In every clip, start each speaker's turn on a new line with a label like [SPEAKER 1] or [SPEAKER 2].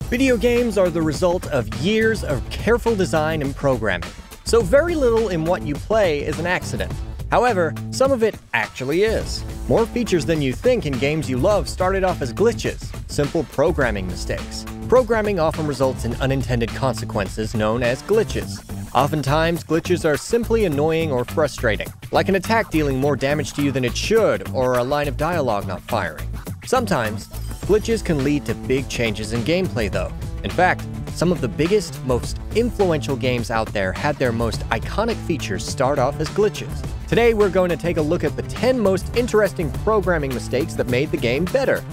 [SPEAKER 1] Video games are the result of years of careful design and programming, so very little in what you play is an accident. However, some of it actually is. More features than you think in games you love started off as glitches, simple programming mistakes. Programming often results in unintended consequences known as glitches. Oftentimes, glitches are simply annoying or frustrating, like an attack dealing more damage to you than it should, or a line of dialogue not firing. Sometimes, glitches can lead to big changes in gameplay though. In fact, some of the biggest, most influential games out there had their most iconic features start off as glitches. Today we're going to take a look at the 10 most interesting programming mistakes that made the game better.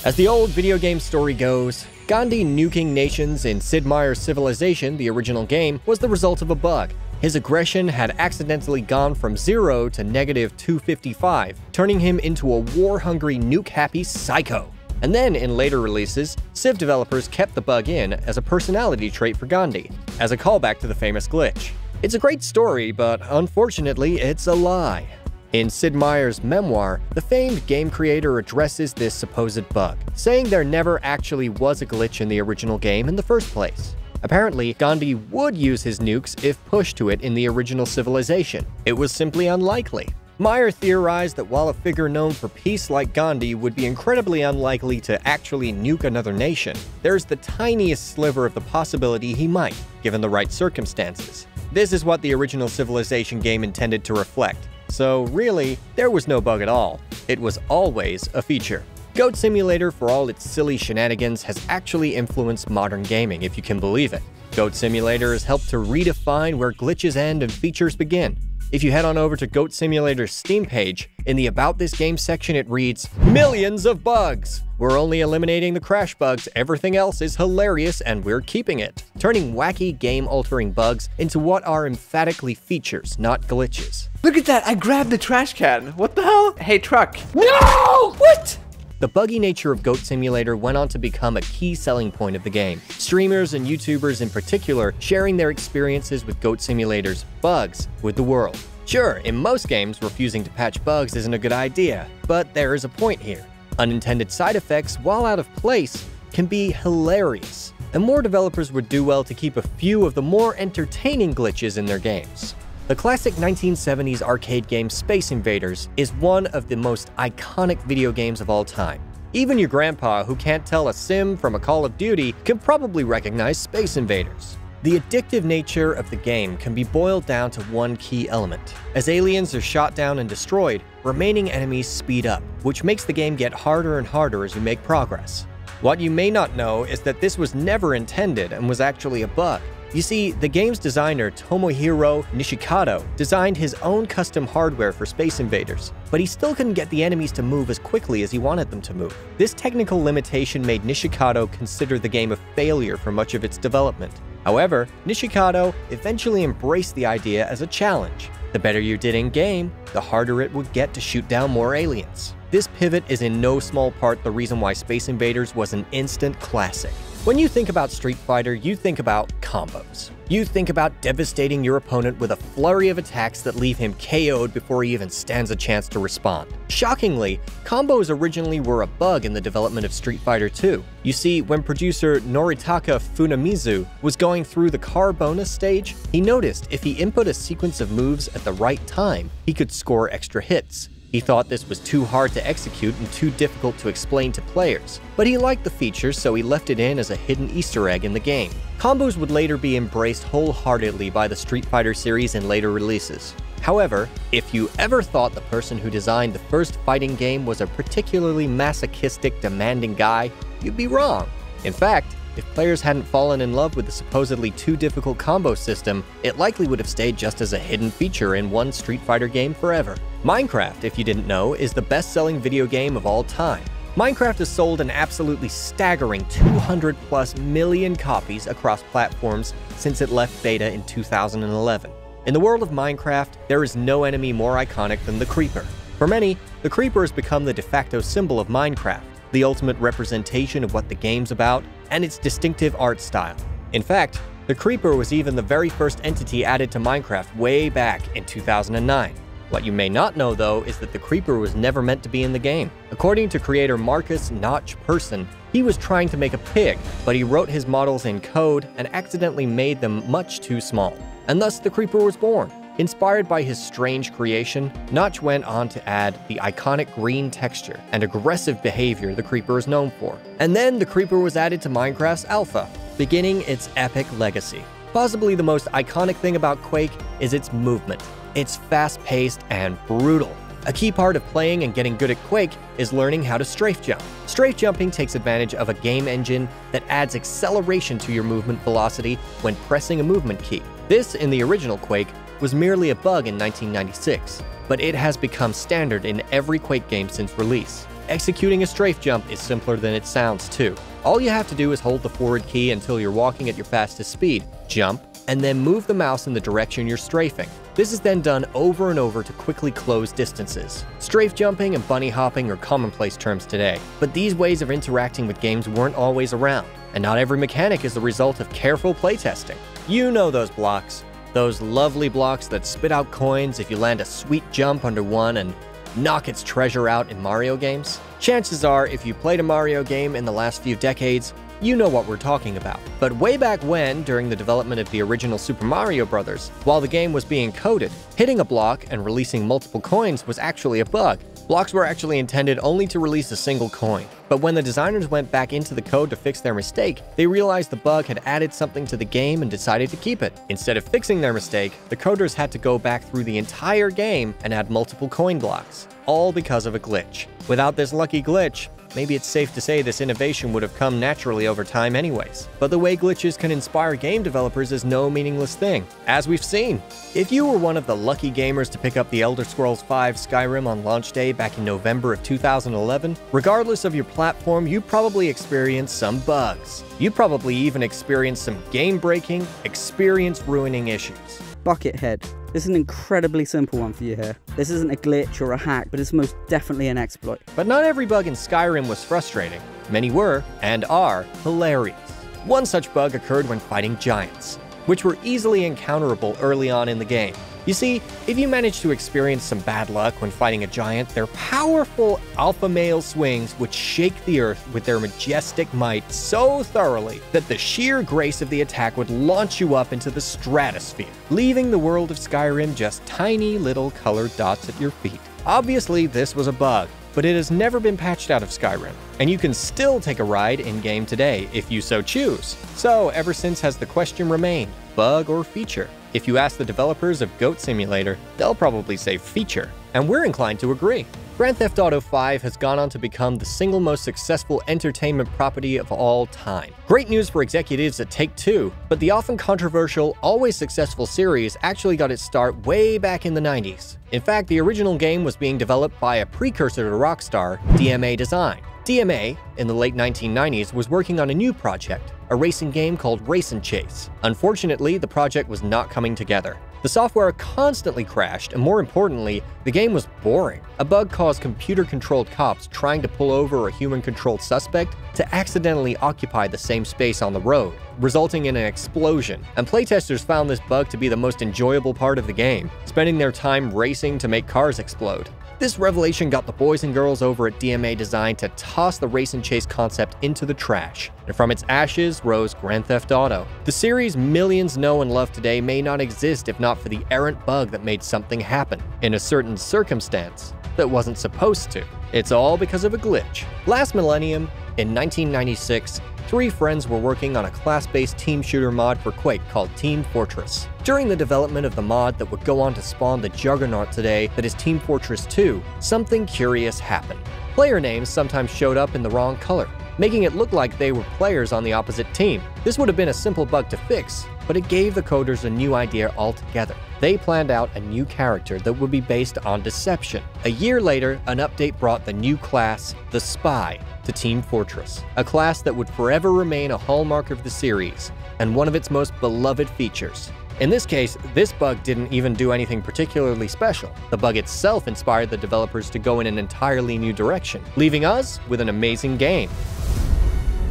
[SPEAKER 1] As the old video game story goes, Gandhi nuking nations in Sid Meier's Civilization, the original game, was the result of a bug. His aggression had accidentally gone from 0 to -255, turning him into a war-hungry, nuke-happy psycho. And then, in later releases, Civ developers kept the bug in as a personality trait for Gandhi, as a callback to the famous glitch. It's a great story, but unfortunately, it's a lie. In Sid Meier's memoir, the famed game creator addresses this supposed bug, saying there never actually was a glitch in the original game in the first place. Apparently, Gandhi would use his nukes if pushed to it in the original Civilization. It was simply unlikely. Meyer theorized that while a figure known for peace like Gandhi would be incredibly unlikely to actually nuke another nation, there's the tiniest sliver of the possibility he might, given the right circumstances. This is what the original Civilization game intended to reflect. So really, there was no bug at all. It was always a feature. Goat Simulator, for all its silly shenanigans, has actually influenced modern gaming, if you can believe it. Goat Simulator has helped to redefine where glitches end and features begin. If you head on over to Goat Simulator's Steam page, in the About This Game section it reads, "Millions of bugs! We're only eliminating the crash bugs, everything else is hilarious and we're keeping it," turning wacky game-altering bugs into what are emphatically features, not glitches.
[SPEAKER 2] Look at that, I grabbed the trash can. What the hell? Hey, truck. No! What?
[SPEAKER 1] The buggy nature of Goat Simulator went on to become a key selling point of the game. Streamers and YouTubers in particular sharing their experiences with Goat Simulator's bugs with the world. Sure, in most games, refusing to patch bugs isn't a good idea, but there is a point here. Unintended side effects, while out of place, can be hilarious, and more developers would do well to keep a few of the more entertaining glitches in their games. The classic 1970s arcade game Space Invaders is one of the most iconic video games of all time. Even your grandpa, who can't tell a sim from a Call of Duty, can probably recognize Space Invaders. The addictive nature of the game can be boiled down to one key element. As aliens are shot down and destroyed, remaining enemies speed up, which makes the game get harder and harder as you make progress. What you may not know is that this was never intended and was actually a bug. You see, the game's designer Tomohiro Nishikado designed his own custom hardware for Space Invaders, but he still couldn't get the enemies to move as quickly as he wanted them to move. This technical limitation made Nishikado consider the game a failure for much of its development. However, Nishikado eventually embraced the idea as a challenge. The better you did in-game, the harder it would get to shoot down more aliens. This pivot is in no small part the reason why Space Invaders was an instant classic. When you think about Street Fighter, you think about combos. You think about devastating your opponent with a flurry of attacks that leave him KO'd before he even stands a chance to respond. Shockingly, combos originally were a bug in the development of Street Fighter 2. You see, when producer Noritaka Funamizu was going through the car bonus stage, he noticed if he input a sequence of moves at the right time, he could score extra hits. He thought this was too hard to execute and too difficult to explain to players, but he liked the feature, so he left it in as a hidden Easter egg in the game. Combos would later be embraced wholeheartedly by the Street Fighter series in later releases. However, if you ever thought the person who designed the first fighting game was a particularly masochistic, demanding guy, you'd be wrong. In fact, if players hadn't fallen in love with the supposedly too difficult combo system, it likely would have stayed just as a hidden feature in one Street Fighter game forever. Minecraft, if you didn't know, is the best-selling video game of all time. Minecraft has sold an absolutely staggering 200+ million copies across platforms since it left beta in 2011. In the world of Minecraft, there is no enemy more iconic than the Creeper. For many, the Creeper has become the de facto symbol of Minecraft, the ultimate representation of what the game's about, and its distinctive art style. In fact, the Creeper was even the very first entity added to Minecraft way back in 2009. What you may not know, though, is that the creeper was never meant to be in the game. According to creator Marcus Notch Persson, he was trying to make a pig, but he wrote his models in code and accidentally made them much too small. And thus the creeper was born. Inspired by his strange creation, Notch went on to add the iconic green texture and aggressive behavior the creeper is known for. And then the creeper was added to Minecraft's alpha, beginning its epic legacy. Possibly the most iconic thing about Quake is its movement. It's fast-paced and brutal. A key part of playing and getting good at Quake is learning how to strafe jump. Strafe jumping takes advantage of a game engine that adds acceleration to your movement velocity when pressing a movement key. This, in the original Quake, was merely a bug in 1996, but it has become standard in every Quake game since release. Executing a strafe jump is simpler than it sounds too. All you have to do is hold the forward key until you're walking at your fastest speed, jump, and then move the mouse in the direction you're strafing. This is then done over and over to quickly close distances. Strafe jumping and bunny hopping are commonplace terms today, but these ways of interacting with games weren't always around, and not every mechanic is the result of careful playtesting. You know those blocks. Those lovely blocks that spit out coins if you land a sweet jump under one and knock its treasure out in Mario games? Chances are, if you played a Mario game in the last few decades, you know what we're talking about. But way back when, during the development of the original Super Mario Bros., while the game was being coded, hitting a block and releasing multiple coins was actually a bug. Blocks were actually intended only to release a single coin. But when the designers went back into the code to fix their mistake, they realized the bug had added something to the game and decided to keep it. Instead of fixing their mistake, the coders had to go back through the entire game and add multiple coin blocks, all because of a glitch. Without this lucky glitch, maybe it's safe to say this innovation would have come naturally over time anyways. But the way glitches can inspire game developers is no meaningless thing, as we've seen. If you were one of the lucky gamers to pick up the Elder Scrolls V Skyrim on launch day back in November of 2011, regardless of your platform, you probably experienced some bugs. You probably even experienced some game-breaking, experience-ruining issues.
[SPEAKER 3] Buckethead. This is an incredibly simple one for you here. This isn't a glitch or a hack, but it's most definitely an exploit.
[SPEAKER 1] But not every bug in Skyrim was frustrating. Many were, and are, hilarious. One such bug occurred when fighting giants, which were easily encounterable early on in the game. You see, if you manage to experience some bad luck when fighting a giant, their powerful alpha male swings would shake the earth with their majestic might so thoroughly that the sheer grace of the attack would launch you up into the stratosphere, leaving the world of Skyrim just tiny little colored dots at your feet. Obviously, this was a bug, but it has never been patched out of Skyrim, and you can still take a ride in-game today if you so choose. So, ever since has the question remained, bug or feature? If you ask the developers of Goat Simulator, they'll probably say feature, and we're inclined to agree. Grand Theft Auto V has gone on to become the single most successful entertainment property of all time. Great news for executives at Take-Two, but the often controversial, always successful series actually got its start way back in the 90s. In fact, the original game was being developed by a precursor to Rockstar, DMA Design. DMA, in the late 1990s, was working on a new project, a racing game called Race and Chase. Unfortunately, the project was not coming together. The software constantly crashed, and more importantly, the game was boring. A bug caused computer-controlled cops trying to pull over a human-controlled suspect to accidentally occupy the same space on the road, resulting in an explosion. And playtesters found this bug to be the most enjoyable part of the game, spending their time racing to make cars explode. This revelation got the boys and girls over at DMA Design to toss the race and chase concept into the trash, and from its ashes rose Grand Theft Auto. The series millions know and love today may not exist if not for the errant bug that made something happen, in a certain circumstance, that wasn't supposed to. It's all because of a glitch. Last millennium, in 1996, 3 friends were working on a class-based team shooter mod for Quake called Team Fortress. During the development of the mod that would go on to spawn the juggernaut today that is Team Fortress 2, something curious happened. Player names sometimes showed up in the wrong color, making it look like they were players on the opposite team. This would have been a simple bug to fix, but it gave the coders a new idea altogether. They planned out a new character that would be based on deception. A year later, an update brought the new class, the Spy, to Team Fortress, a class that would forever remain a hallmark of the series and one of its most beloved features. In this case, this bug didn't even do anything particularly special. The bug itself inspired the developers to go in an entirely new direction, leaving us with an amazing game.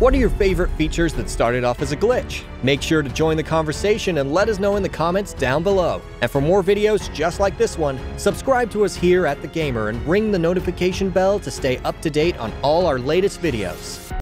[SPEAKER 1] What are your favorite features that started off as a glitch? Make sure to join the conversation and let us know in the comments down below. And for more videos just like this one, subscribe to us here at TheGamer and ring the notification bell to stay up to date on all our latest videos.